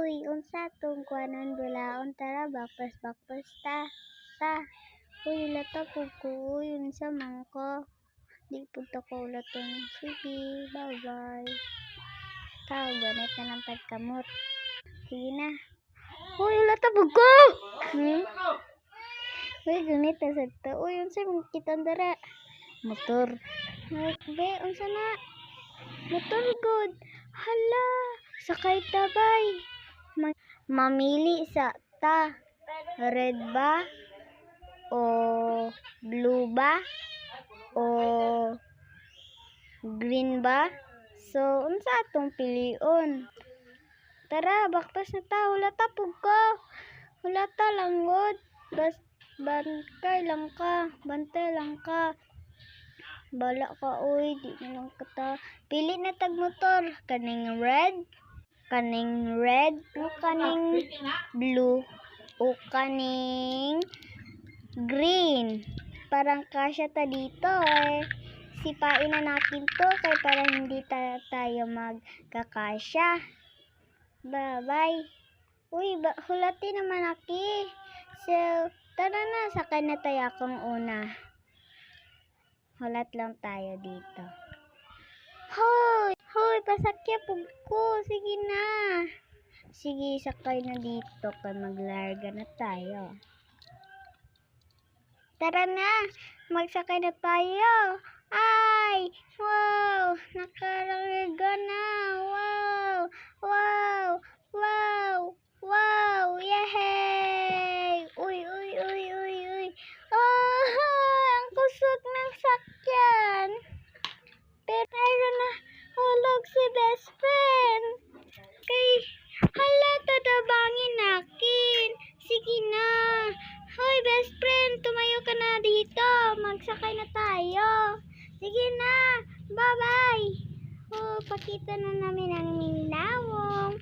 Uy, unsa tong kuanon bulaon tara bakpas ta. Uy, lata pud ko. Uy, unsa man ko? Di pud ta ko ulaton. Sige, bye-bye. Ikaw, ganit na lang pagkamot. Sige na. Uy, lata pud ko. Uy, ganit na sad ta. Uy, unsa man kitang dara? Motor. Be, unsa na? Motor good. Hala, sakay tabay. Mamili sa ta. Red ba? O blue ba? O green ba? So, unsa atong pilion? Tara, baktas na ta. Hulata pug ko. Hulata lang gud. Bantay lang ka. Bala ka, uy. Di na lang ka ta. Pili na tag motor. Kaning red, o kaning blue, o kaning green. Parang kasya ta dito eh. Sipain na natin to kay para hindi tayo magkakasya. Bye-bye. Uy, hulati naman aki. So, tara na, sakay na tayo akong una. Hulat lang tayo dito. Hoy, pasakya pug ko. Sige na. Sige, sakay na dito kay maglarga na tayo. Tara na, magsakay na tayo. Ay, wow, nakalarga na. Wow, yehey. Uy. Ang kusog ng sakyan. Pero na hulog si best friend. Kay hala tadabangin akin. Sige na. Hoy best friend, tumayo ka na dito. Magsakay na tayo. Sige na. Bye-bye. Oh, pakita na namin ang Mindanao.